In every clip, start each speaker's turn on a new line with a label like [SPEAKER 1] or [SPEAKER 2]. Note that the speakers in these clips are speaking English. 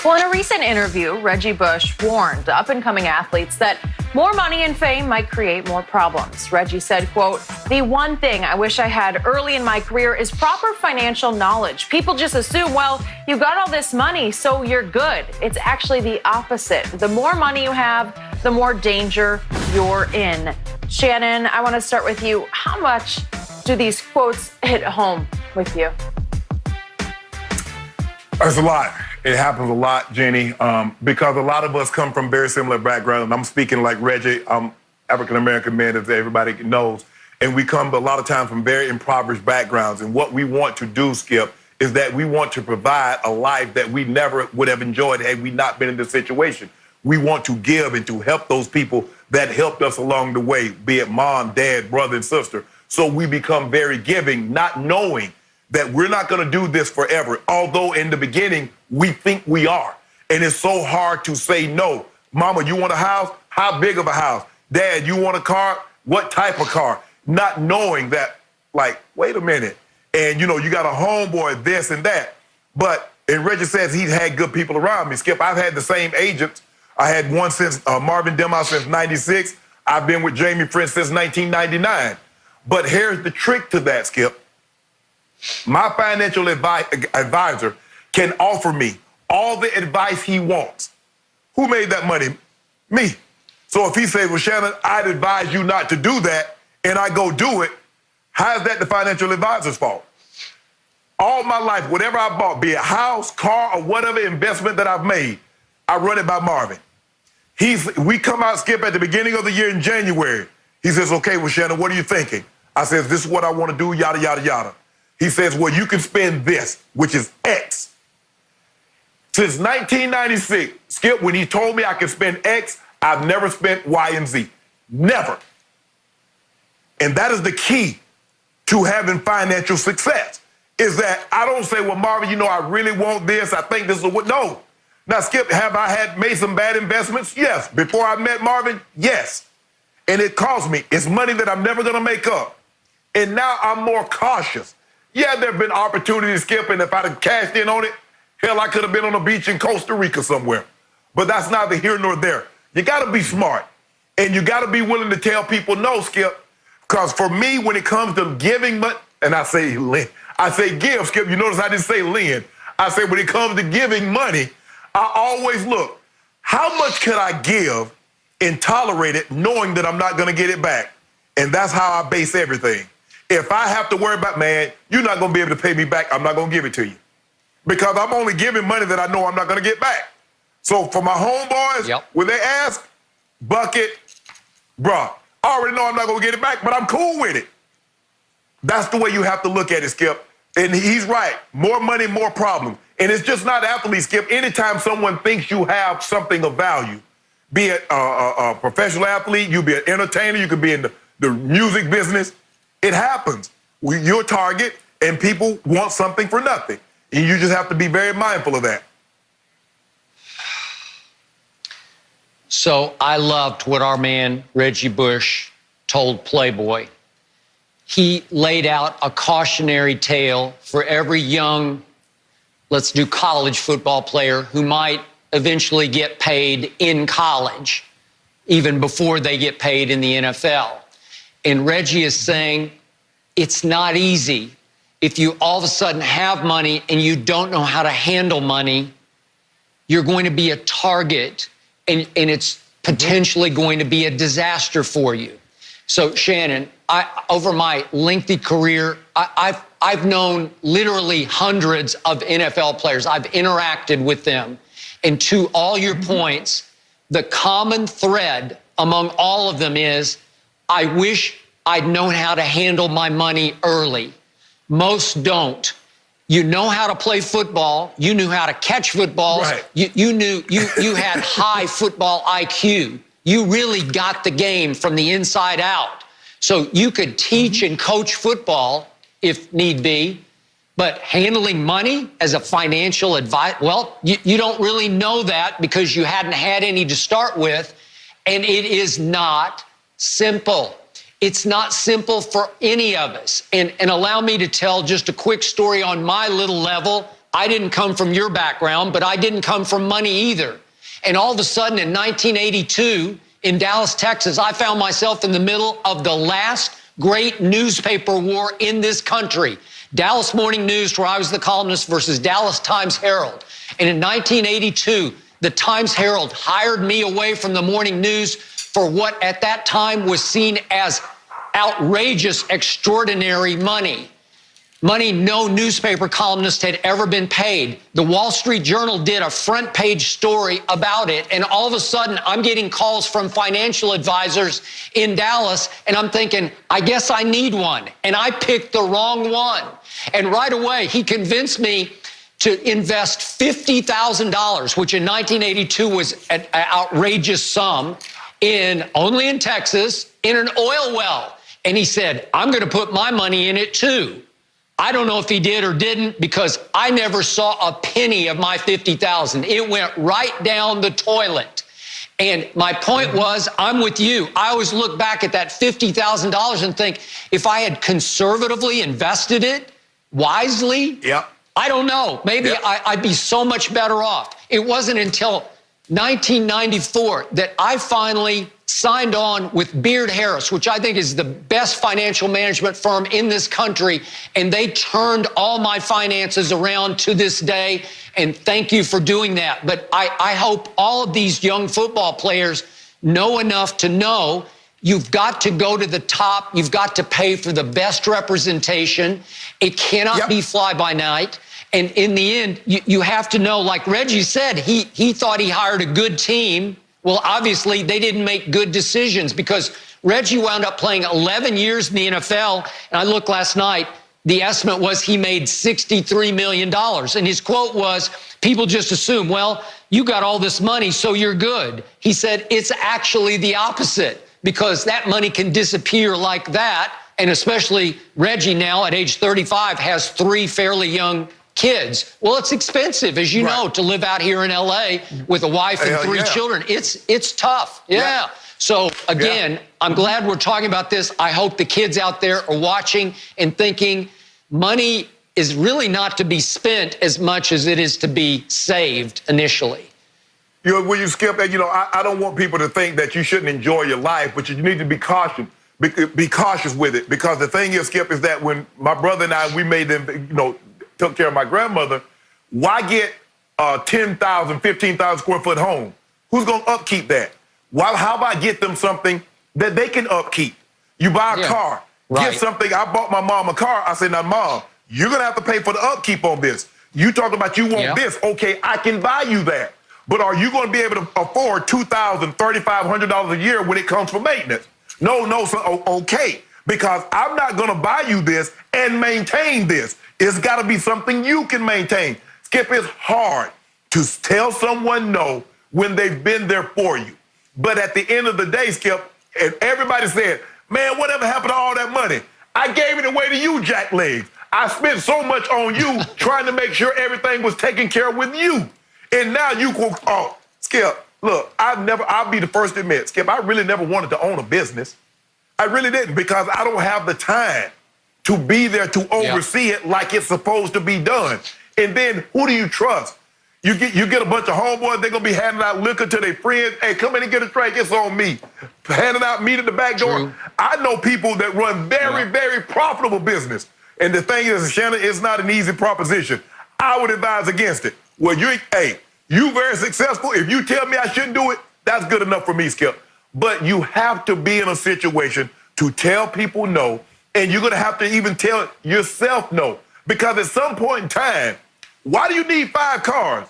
[SPEAKER 1] Well, in a recent interview, Reggie Bush warned up-and-coming athletes that more money and fame might create more problems. Reggie said, quote, "The one thing I wish I had early in my career is proper financial knowledge. People just assume, well, you got all this money, so you're good. It's actually the opposite. The more money you have, the more danger you're in." Shannon, I want to start with you. How much do these quotes hit home with you?
[SPEAKER 2] It's a lot. It happens a lot, Jenny, because a lot of us come from very similar backgrounds. I'm speaking like Reggie. I'm African-American man, as everybody knows. And we come a lot of times from very impoverished backgrounds. And what we want to do, Skip, is that we want to provide a life that we never would have enjoyed had we not been in this situation. We want to give and to help those people that helped us along the way, be it mom, dad, brother, and sister. So we become very giving, not knowing that we're not going to do this forever, although in the beginning, we think we are. And it's so hard to say no. Mama, you want a house? How big of a house? Dad, you want a car? What type of car? Not knowing that, like, wait a minute. And, you know, you got a homeboy, this and that. But, and Reggie says he's had good people around me. Skip, I've had the same agents. I had one since Marvin Demoss since 96. I've been with Jamie Prince since 1999. But here's the trick to that, Skip. My financial advisor can offer me all the advice he wants. Who made that money? Me. So if he says, well, Shannon, I'd advise you not to do that, and I go do it, how is that the financial advisor's fault? All my life, whatever I bought, be it house, car, or whatever investment that I've made, I run it by Marvin. We come out, Skip, at the beginning of the year in January. He says, okay, well, Shannon, what are you thinking? I says, this is what I want to do, yada, yada, yada. He says, well, you can spend this, which is X. Since 1996, Skip, when he told me I could spend X, I've never spent Y and Z. Never. And that is the key to having financial success, is that I don't say, well, Marvin, you know, I really want this. I think this is what, no. Now, Skip, have I made some bad investments? Yes. Before I met Marvin? Yes. And it cost me. It's money that I'm never going to make up. And now I'm more cautious. Yeah, there have been opportunities, Skip, and if I'd have cashed in on it, hell, I could have been on a beach in Costa Rica somewhere. But that's neither here nor there. You got to be smart, and you got to be willing to tell people no, Skip, because for me, when it comes to giving money, and I say give, Skip, you notice I didn't say lend. I say when it comes to giving money, I always look, how much could I give and tolerate it knowing that I'm not going to get it back? And that's how I base everything. If I have to worry about, man, you're not going to be able to pay me back, I'm not going to give it to you. Because I'm only giving money that I know I'm not going to get back. So for my homeboys, when they ask, bucket, bruh, I already know I'm not going to get it back, but I'm cool with it. That's the way you have to look at it, Skip. And he's right. More money, more problems. And it's just not athletes, Skip. Anytime someone thinks you have something of value, be it a professional athlete, you be an entertainer, you could be in the music business, it happens. You're a target, and people want something for nothing. And you just have to be very mindful of that.
[SPEAKER 3] So I loved what our man Reggie Bush told Playboy. He laid out a cautionary tale for every young, let's do college football player who might eventually get paid in college, even before they get paid in the NFL. And Reggie is saying, it's not easy. If you all of a sudden have money and you don't know how to handle money, you're going to be a target, and it's potentially going to be a disaster for you. So, Shannon, over my lengthy career, I've known literally hundreds of NFL players. I've interacted with them. And to all your points, the common thread among all of them is, I wish I'd known how to handle my money early. Most don't. You know how to play football. You knew how to catch footballs.
[SPEAKER 2] Right.
[SPEAKER 3] You had high football IQ. You really got the game from the inside out. So you could teach and coach football if need be, but handling money as a financial advisor, well, you don't really know that because you hadn't had any to start with, and it is not simple. It's not simple for any of us. And allow me to tell just a quick story on my little level. I didn't come from your background, but I didn't come from money either. And all of a sudden in 1982 in Dallas, Texas, I found myself in the middle of the last great newspaper war in this country. Dallas Morning News, where I was the columnist, versus Dallas Times-Herald. And in 1982, the Times-Herald hired me away from the morning news for what at that time was seen as outrageous, extraordinary money. Money no newspaper columnist had ever been paid. The Wall Street Journal did a front page story about it, and all of a sudden I'm getting calls from financial advisors in Dallas, and I'm thinking, I guess I need one. And I picked the wrong one. And right away, he convinced me to invest $50,000, which in 1982 was an outrageous sum, only in Texas, in an oil well. And he said, I'm going to put my money in it too. I don't know if he did or didn't, because I never saw a penny of my $50,000. It went right down the toilet. And my point was, I'm with you. I always look back at that $50,000 and think, if I had conservatively invested it wisely, I don't know, maybe I'd be so much better off. It wasn't until 1994 that I finally signed on with Beard Harris, which I think is the best financial management firm in this country, and they turned all my finances around to this day, and thank you for doing that. But I hope all of these young football players know enough to know you've got to go to the top. You've got to pay for the best representation. It cannot be fly by night. And in the end, you have to know, like Reggie said, he thought he hired a good team. Well, obviously, they didn't make good decisions, because Reggie wound up playing 11 years in the NFL. And I looked last night, the estimate was he made $63 million. And his quote was, people just assume, well, you got all this money, so you're good. He said, it's actually the opposite, because that money can disappear like that. And especially Reggie now at age 35 has 3 fairly young kids. Well, it's expensive, as you know, to live out here in LA with a wife and 3 children. It's tough. So again, I'm glad we're talking about this. I hope the kids out there are watching and thinking money is really not to be spent as much as it is to be saved initially.
[SPEAKER 2] When you skip, I don't want people to think that you shouldn't enjoy your life, but you need to be cautious. Be cautious with it, because the thing is, Skip, is that when my brother and I, we made them, took care of my grandmother, why get a 10,000, 15,000 square foot home? Who's going to upkeep that? How about get them something that they can upkeep? You buy a car, get something. I bought my mom a car. I said, now, Mom, you're going to have to pay for the upkeep on this. You talking about you want this. Okay, I can buy you that. But are you going to be able to afford $2,000, $3,500 a year when it comes for maintenance? No, so, okay. Because I'm not going to buy you this and maintain this. It's got to be something you can maintain. Skip, it's hard to tell someone no when they've been there for you. But at the end of the day, Skip, and everybody said, man, whatever happened to all that money? I gave it away to you, jacklegs. I spent so much on you trying to make sure everything was taken care of with you. And now you go, Skip, look, I'll be the first to admit, Skip, I really never wanted to own a business. I really didn't, because I don't have the time to be there to oversee it like it's supposed to be done. And then who do you trust? You get a bunch of homeboys, they're going to be handing out liquor to their friends. Hey, come in and get a drink, it's on me. Handing out meat at the back door. I know people that run very, very profitable business. And the thing is, Shannon, it's not an easy proposition. I would advise against it. Well, you very successful. If you tell me I shouldn't do it, that's good enough for me, Skip. But you have to be in a situation to tell people no, and you're going to have to even tell yourself no. Because at some point in time, why do you need 5 cars?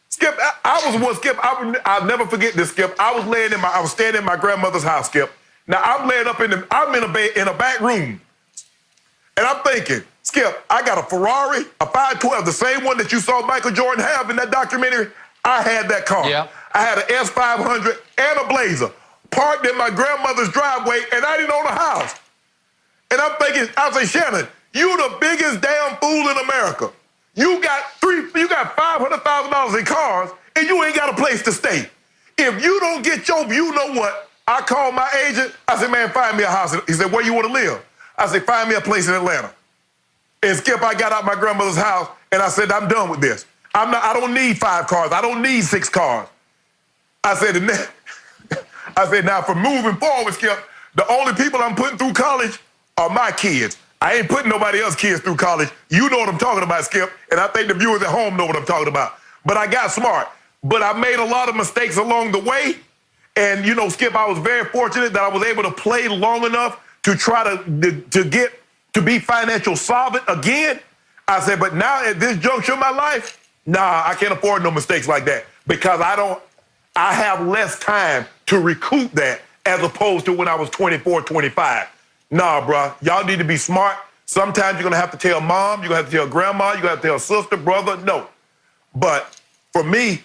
[SPEAKER 2] Skip, I'll never forget this, Skip. I was staying in my grandmother's house, Skip. Now I'm laying up in a back room. And I'm thinking, Skip, I got a Ferrari, a 512, the same one that you saw Michael Jordan have in that documentary. I had that car. I had an S500 and a Blazer parked in my grandmother's driveway, and I didn't own a house. And I'm thinking, I say, Shannon, you the biggest damn fool in America. You got $500,000 in cars, and you ain't got a place to stay. If you don't get you know what? I called my agent. I said, man, find me a house. He said, where you want to live? I said, find me a place in Atlanta. And Skip, I got out my grandmother's house and I said, I'm done with this. I don't need 5 cars. I don't need 6 cars. I said, now for moving forward, Skip, the only people I'm putting through college are my kids. I ain't putting nobody else's kids through college. You know what I'm talking about, Skip, and I think the viewers at home know what I'm talking about. But I got smart. But I made a lot of mistakes along the way. And, you know, Skip, I was very fortunate that I was able to play long enough to try to get to be financial solvent again. I said, but now at this juncture of my life, nah, I can't afford no mistakes like that because I have less time to recoup that as opposed to when I was 24, 25. Nah, bruh, y'all need to be smart. Sometimes you're gonna have to tell mom, you're gonna have to tell grandma, you're gonna have to tell sister, brother, no. But for me,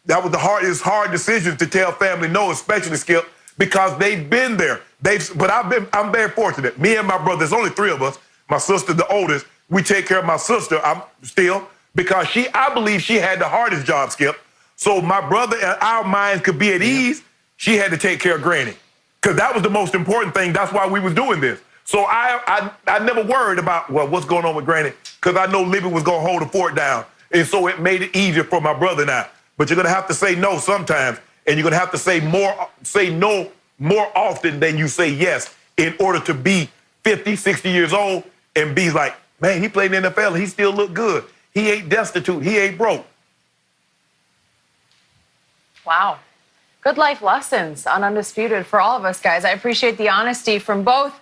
[SPEAKER 2] that was it's hard decision to tell family no, especially Skip, because they've been there. But I'm very fortunate. Me and my brother, there's only 3 of us. My sister, the oldest, we take care of my sister. I'm still because I believe she had the hardest job, Skip. So my brother and our minds could be at ease. She had to take care of Granny because that was the most important thing. That's why we was doing this. So I never worried about what's going on with Granny because I know Libby was gonna hold the fort down, and so it made it easier for my brother and I. But you're gonna have to say no sometimes, and you're gonna have to say no more often than you say yes in order to be 50, 60 years old and be like, man, he played in the NFL, he still look good. He ain't destitute, he ain't broke.
[SPEAKER 1] Wow. Good life lessons on Undisputed for all of us, guys. I appreciate the honesty from both